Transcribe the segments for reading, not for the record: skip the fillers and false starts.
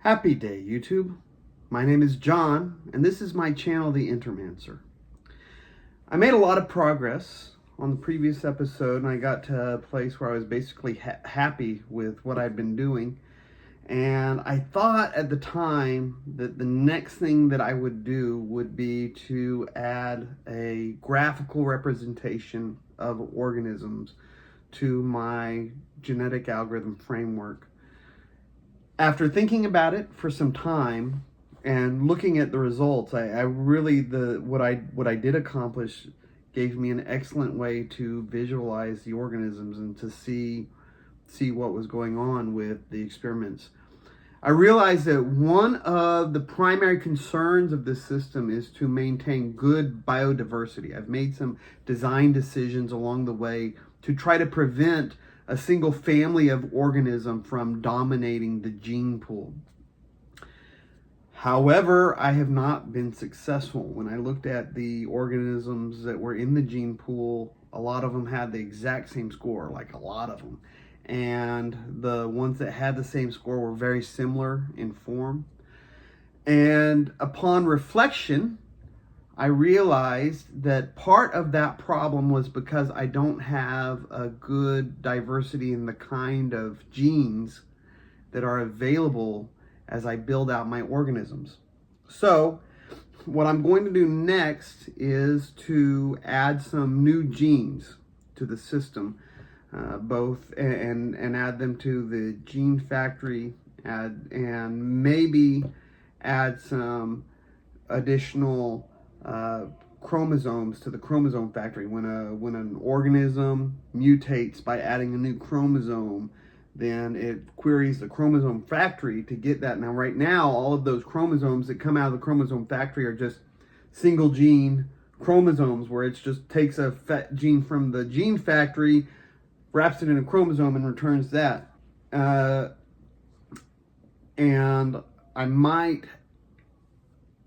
Happy day, YouTube. My name is John, and this is my channel, The Intermancer. I made a lot of progress on the previous episode, and I got to a place where I was basically happy with what I'd been doing. And I thought at the time that the next thing that I would do would be to add a graphical representation of organisms to my genetic algorithm framework. After thinking about it for some time and looking at the results, I really what I did accomplish gave me an excellent way to visualize the organisms and to see what was going on with the experiments. I realized that one of the primary concerns of this system is to maintain good biodiversity. I've made some design decisions along the way to try to prevent a single family of organism from dominating the gene pool. However, I have not been successful. When I looked at the organisms that were in the gene pool, a lot of them had the exact same score, like a lot of them. And the ones that had the same score were very similar in form. And upon reflection, I realized that part of that problem was because I don't have a good diversity in the kind of genes that are available as I build out my organisms. So what I'm going to do next is to add some new genes to the system, and add them to the gene factory, and maybe add some additional chromosomes to the chromosome factory. When an organism mutates by adding a new chromosome, then it queries the chromosome factory to get that. Now, right now, all of those chromosomes that come out of the chromosome factory are just single gene chromosomes, where it just takes a gene from the gene factory, wraps it in a chromosome, and returns that. And I might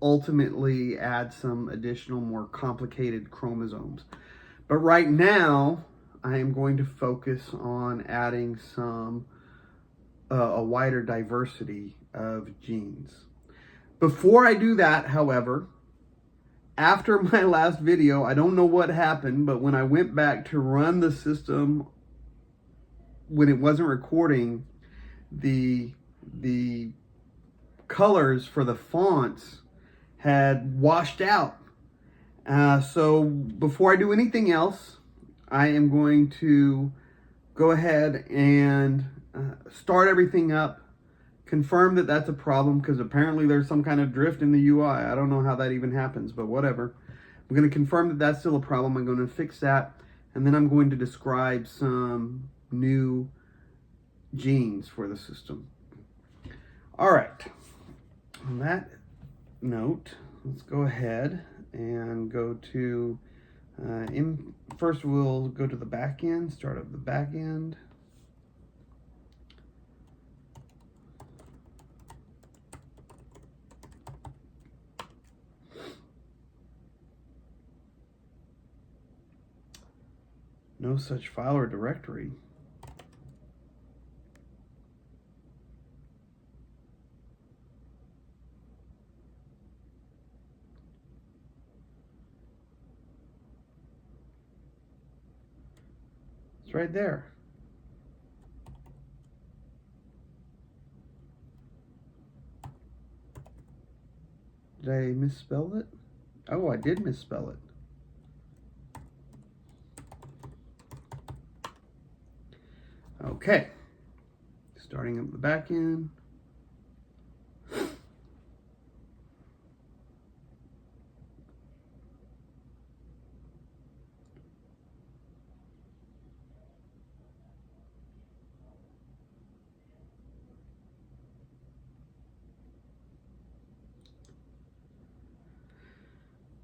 ultimately add some additional more complicated chromosomes. But right now, I am going to focus on adding some a wider diversity of genes. Before I do that, however, after my last video, I don't know what happened, but when I went back to run the system, when it wasn't recording, the colors for the fonts had washed out. So before I do anything else, I am going to go ahead and start everything up, confirm that that's a problem, because apparently there's some kind of drift in the UI. I don't know how that even happens, but whatever. I'm going to confirm that that's still a problem. I'm going to fix that, and then I'm going to describe some new genes for the system. All right. On that note, let's go ahead and go to first we'll go to the back end, start up the back end. No such file or directory. It's right there. Did I misspell it? Oh, I did misspell it. Okay. Starting up the back end.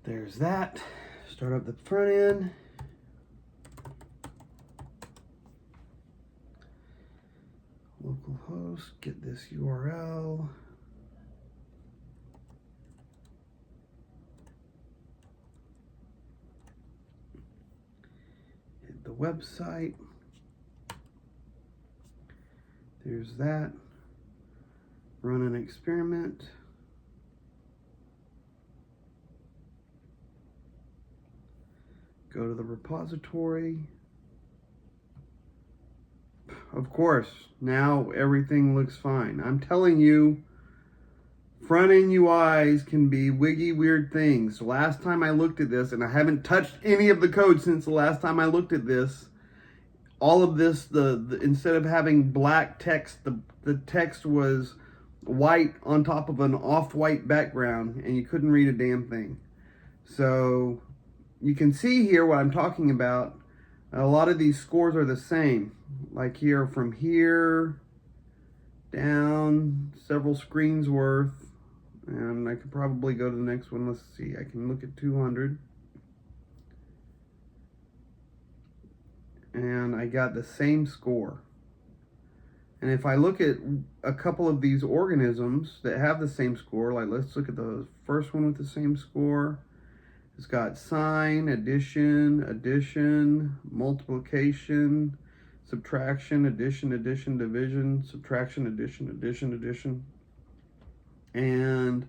There's that. Start up the front end. Localhost, get this URL. Hit the website. There's that. Run an experiment. Go to the repository. Of course, now everything looks fine. I'm telling you, front-end UIs can be wiggy, weird things. Last time I looked at this, and I haven't touched any of the code since the last time I looked at this, all of this, instead of having black text, the text was white on top of an off-white background, and you couldn't read a damn thing. So you can see here what I'm talking about. A lot of these scores are the same. Like here, from here down, several screens worth. And I could probably go to the next one. Let's see, I can look at 200. And I got the same score. And if I look at a couple of these organisms that have the same score, like let's look at the first one with the same score. It's got sign, addition, multiplication, subtraction, addition, division, subtraction, addition. And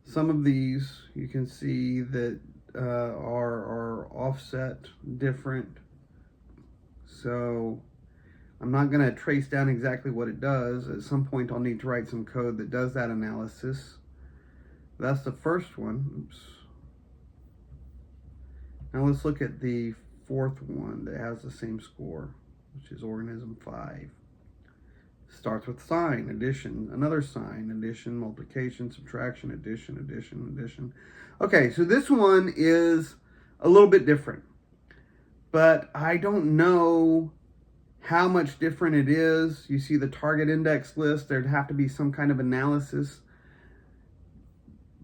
some of these you can see that are offset different. So I'm not going to trace down exactly what it does. At some point I'll need to write some code that does that analysis. That's the first one. Oops. Now let's look at the fourth one that has the same score, which is organism 5. Starts with sign, addition, another sign, addition, multiplication, subtraction, addition. Okay, so this one is a little bit different, but I don't know how much different it is. You see the target index list, there'd have to be some kind of analysis.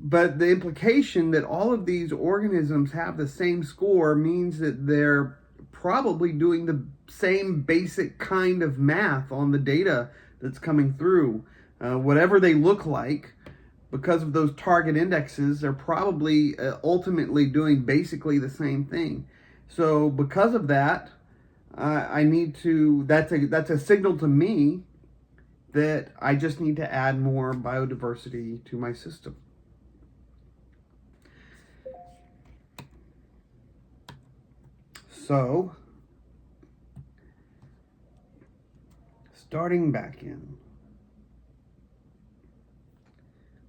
But the implication that all of these organisms have the same score means that they're probably doing the same basic kind of math on the data that's coming through. Whatever they look like, because of those target indexes, they're probably ultimately doing basically the same thing. So because of that, I need to, that's a signal to me that I just need to add more biodiversity to my system. So, starting back in,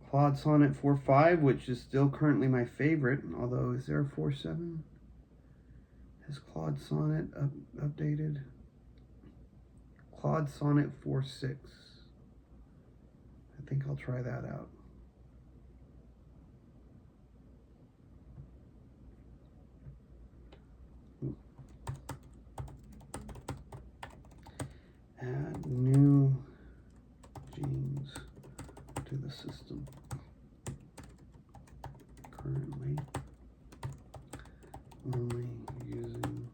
Claude Sonnet 4.5, which is still currently my favorite, although is there a 4.7? Has Claude Sonnet updated? Claude Sonnet 4.6. I think I'll try that out. Add new genes to the system. Currently only using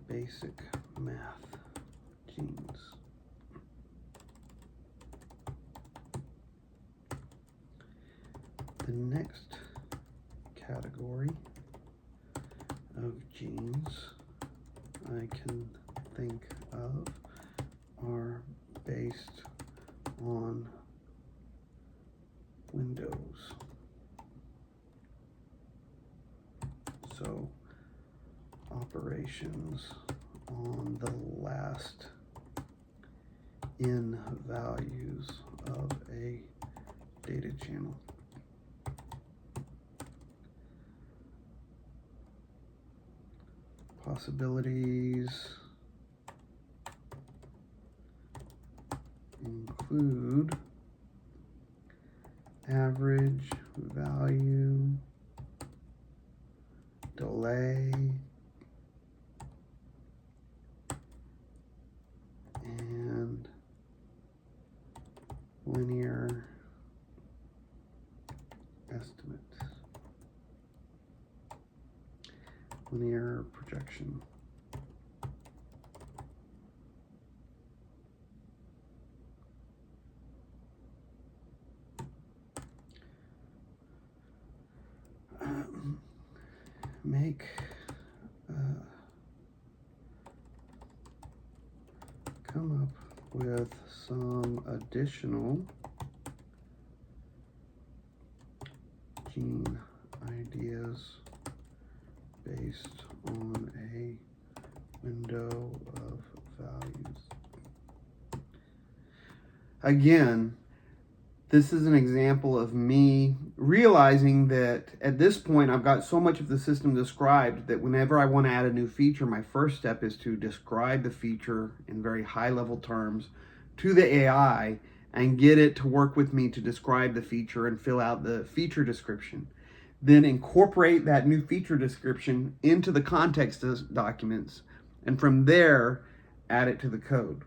basic math genes. The next category of genes I can think of are based on Windows. So operations on the last in values of a data channel. Possibilities include average value, delay, and linear estimate, linear projection. Make come up with with some additional gene ideas based on a window of values. Again, this is an example of me realizing that at this point I've got so much of the system described that whenever I want to add a new feature, my first step is to describe the feature in very high level terms to the AI and get it to work with me to describe the feature and fill out the feature description. Then incorporate that new feature description into the context documents, and from there add it to the code.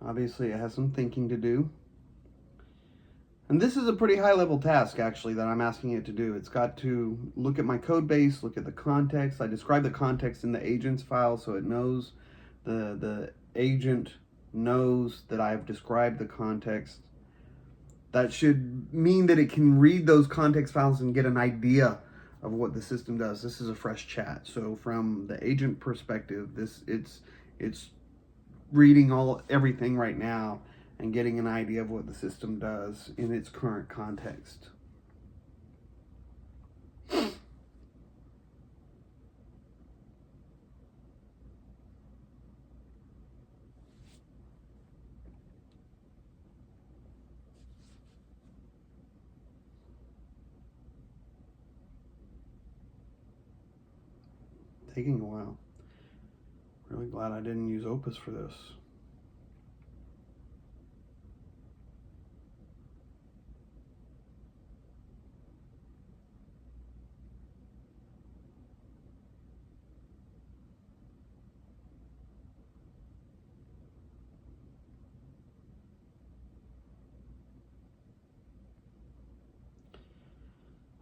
Obviously, it has some thinking to do. And this is a pretty high level task, actually, that I'm asking it to do. It's got to look at my code base, look at the context. I describe the context in the agents file so it knows, the agent knows that I've described the context. That should mean that it can read those context files and get an idea of what the system does. This is a fresh chat. So from the agent perspective, it's reading everything right now and getting an idea of what the system does in its current context. Taking a while. Really glad I didn't use Opus for this.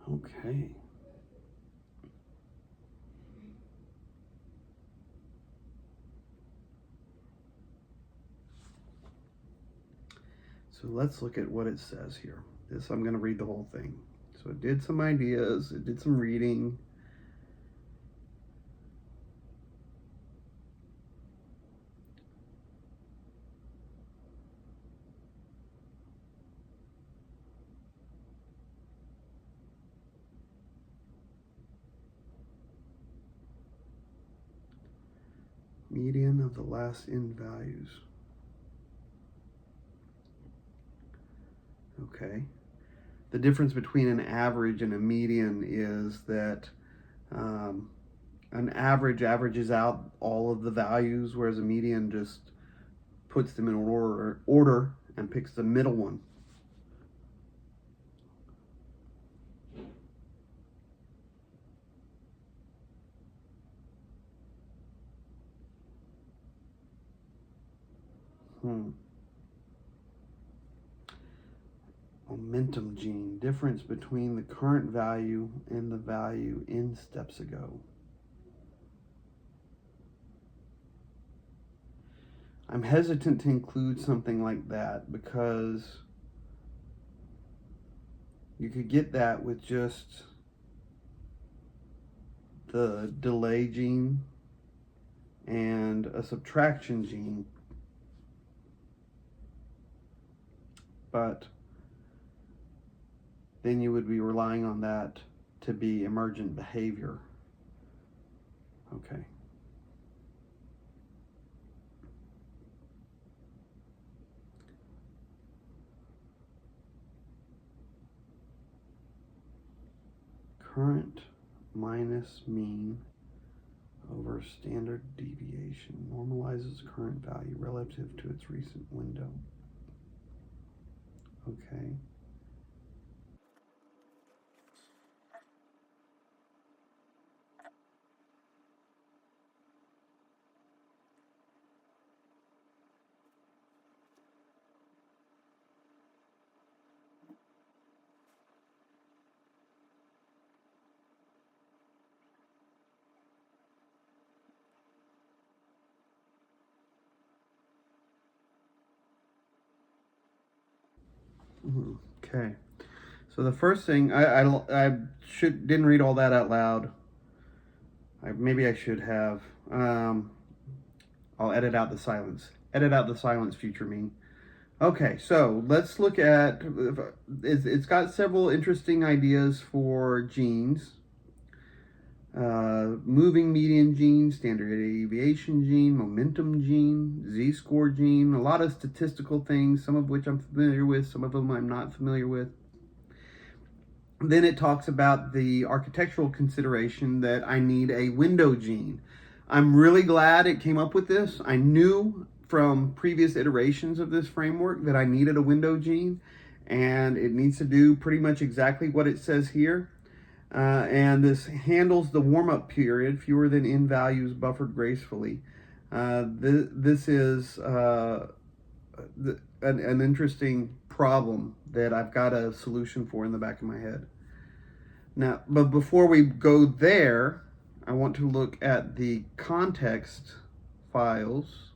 Okay. So let's look at what it says here. I'm going to read the whole thing. So it did some ideas, it did some reading. Median of the last in values. Okay. The difference between an average and a median is that an average averages out all of the values, whereas a median just puts them in order and picks the middle one. Momentum gene, difference between the current value and the value in steps ago. I'm hesitant to include something like that because you could get that with just the delay gene and a subtraction gene, but then you would be relying on that to be emergent behavior. Okay. Current minus mean over for standard deviation. Normalizes current value relative to its recent window. Okay. Okay. So the first thing I didn't read all that out loud. Maybe I should have. I'll edit out the silence. Edit out the silence, future me. Okay, so let's look at. It's got several interesting ideas for genes. Moving median gene, standard deviation gene, momentum gene, z-score gene, a lot of statistical things, some of which I'm familiar with, some of them I'm not familiar with. Then it talks about the architectural consideration that I need a window gene. I'm really glad it came up with this. I knew from previous iterations of this framework that I needed a window gene, and it needs to do pretty much exactly what it says here. And this handles the warm-up period, fewer than n values buffered gracefully. This is an interesting problem that I've got a solution for in the back of my head. Now, but before we go there, I want to look at the context files.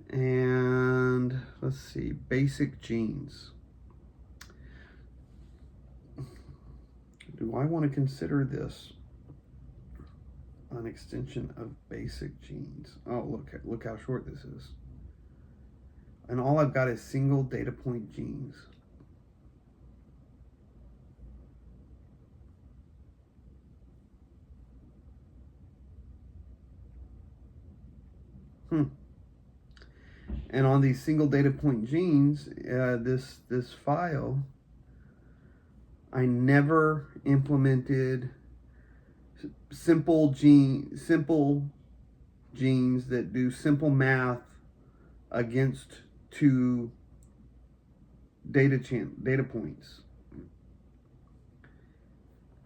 And let's see, basic genes. Do I want to consider this an extension of basic genes? Oh, look how short this is. And all I've got is single data point genes. And on these single data point genes, this file, I never implemented simple genes that do simple math against two data points.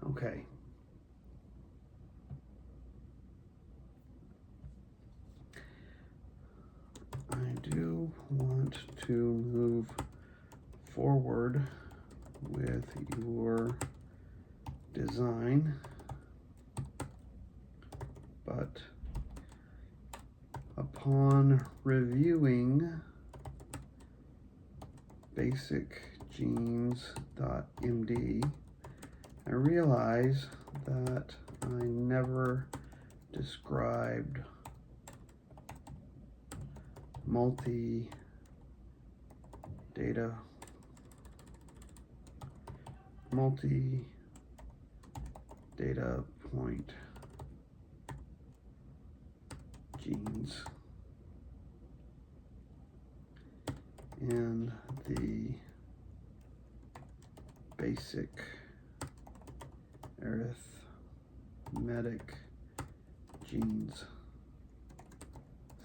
Okay. I do want to move forward with your design, but upon reviewing basicgenes.md, I realize that I never described multi-data point genes in the basic arithmetic genes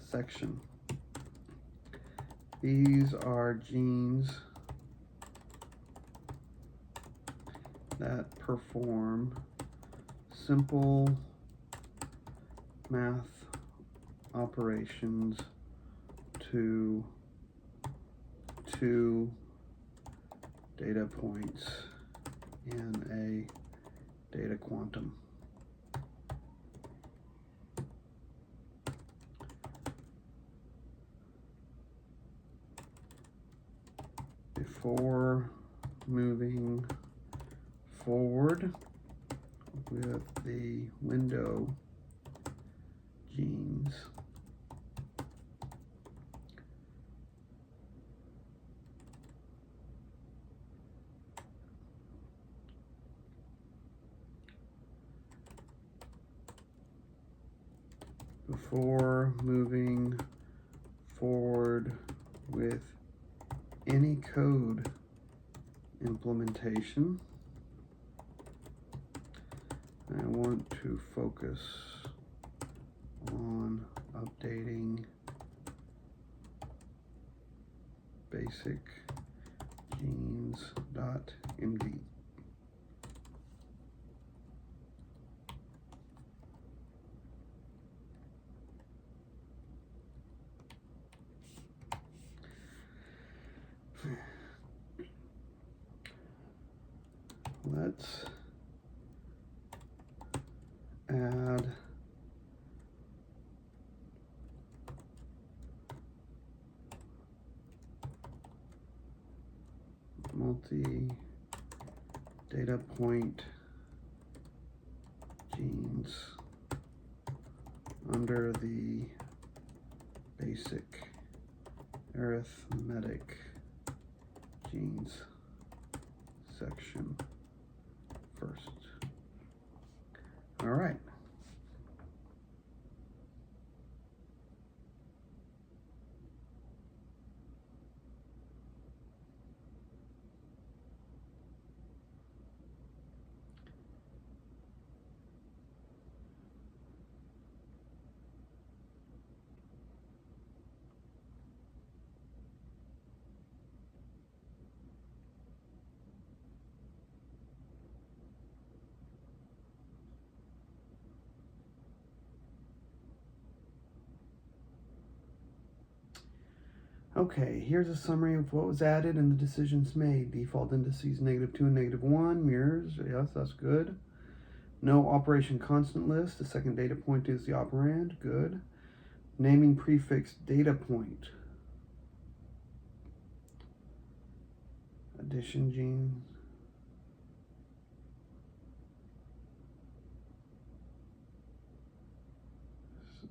section. These are genes that perform simple math operations to two data points in a data quantum. Before moving forward with the window genes, before moving forward with any code implementation, I want to focus on updating basic genes.md. Let's add multi-data point genes under the basic arithmetic genes section first. All right. Okay, here's a summary of what was added and the decisions made. Default indices -2 and -1, mirrors, yes, that's good. No operation constant list, the second data point is the operand, good. Naming prefix data point. Addition gene.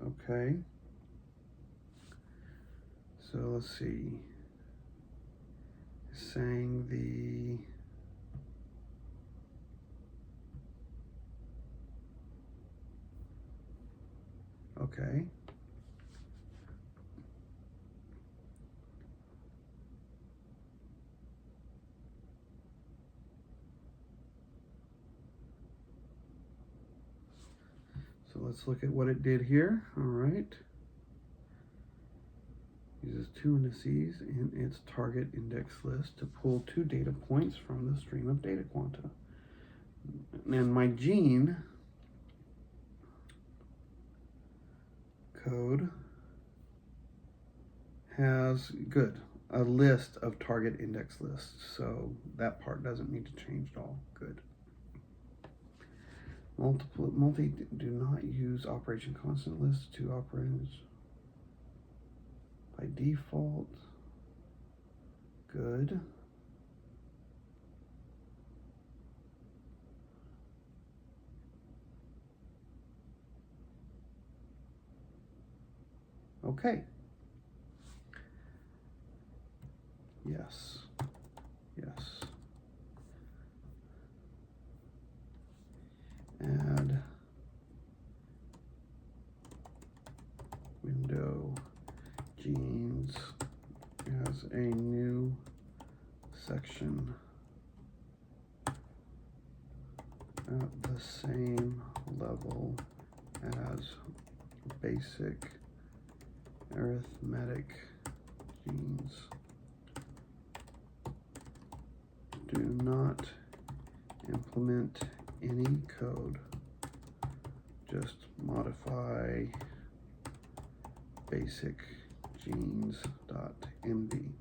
Okay. So let's see. It's saying the okay. So let's look at what it did here. All right. Uses two indices in its target index list to pull two data points from the stream of data quanta. And my gene code has a list of target index lists, so that part doesn't need to change at all. Good. Multi do not use operation constant lists to operands by default. Good. Okay. Yes. Yes. Add window genes as a new section at the same level as basic arithmetic genes. Do not implement any code, just modify basic genes.md.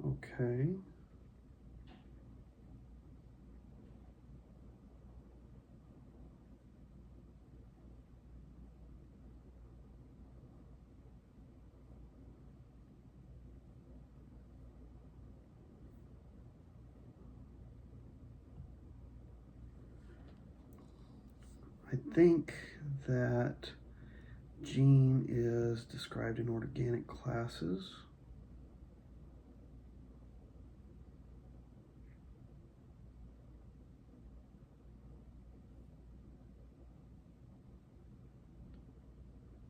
Okay. I think that gene is described in organic classes.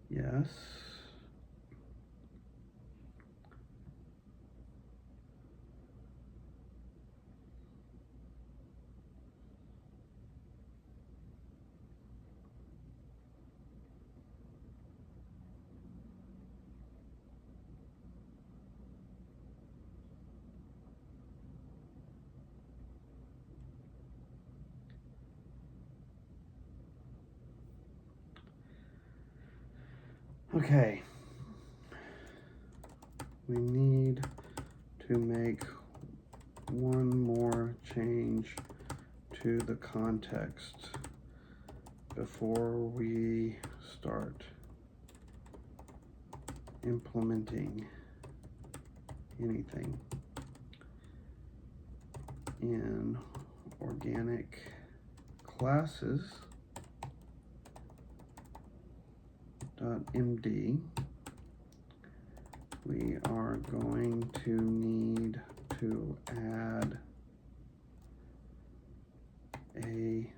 Yes. Okay. We need to make one more change to the context before we start implementing anything in organic classes .md. We are going to need to add a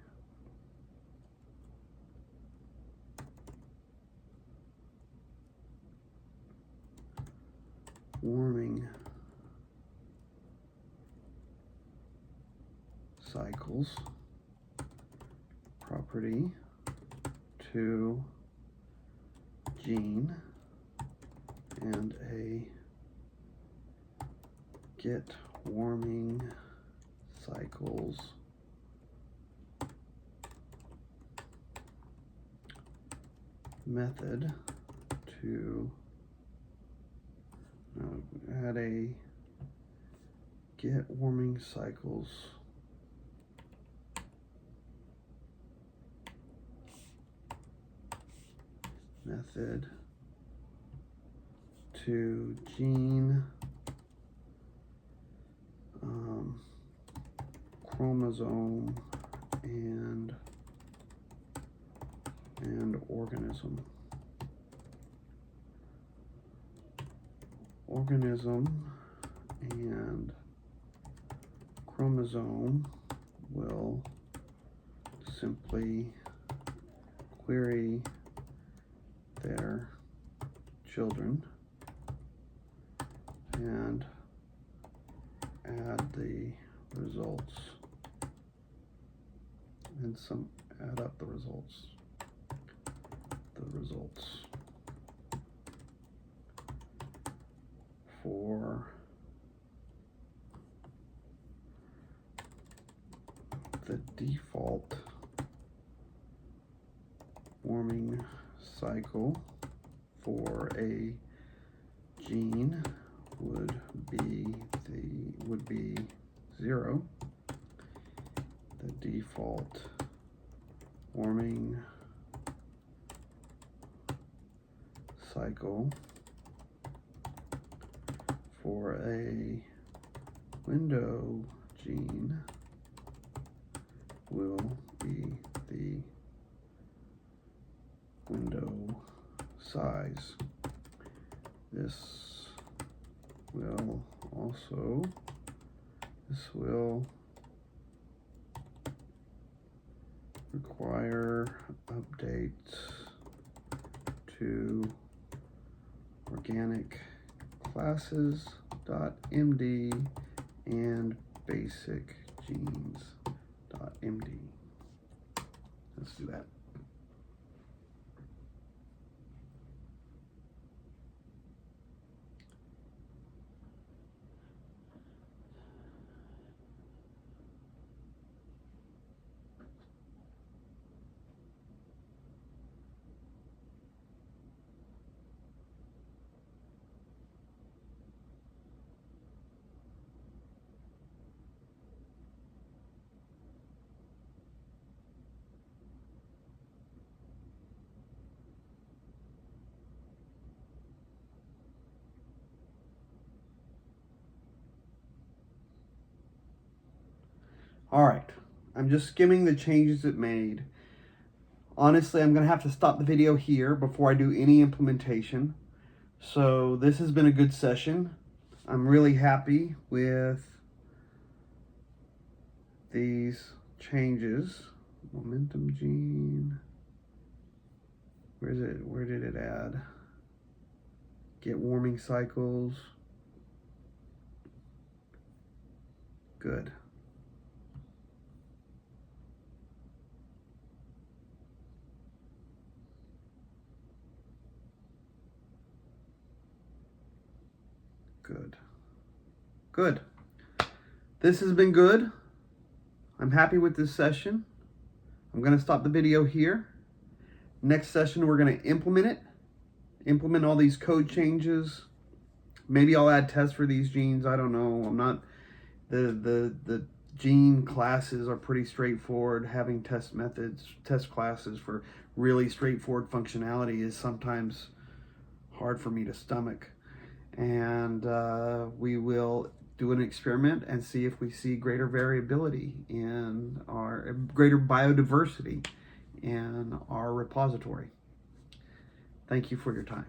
warming cycles property to gene and a get warming cycles method to add a get warming cycles method to gene chromosome and organism. Organism and chromosome will simply query their children and add the results and add up the results for the default warming cycle for a gene would be 0. The default warming cycle for a window gene will be the window size. This will require updates to organic classes.md and basic genes.md. Let's do that. All right, I'm just skimming the changes it made. Honestly, I'm going to have to stop the video here before I do any implementation. So this has been a good session. I'm really happy with these changes. Momentum gene. Where is it? Where did it add? Get warming cycles. Good. Good. Good. This has been good. I'm happy with this session. I'm going to stop the video here. Next session, we're going to implement all these code changes. Maybe I'll add tests for these genes. I don't know. I'm not, the gene classes are pretty straightforward. Having test methods, test classes for really straightforward functionality is sometimes hard for me to stomach. And we will do an experiment and see if we see greater variability in our, greater biodiversity in our repository. Thank you for your time.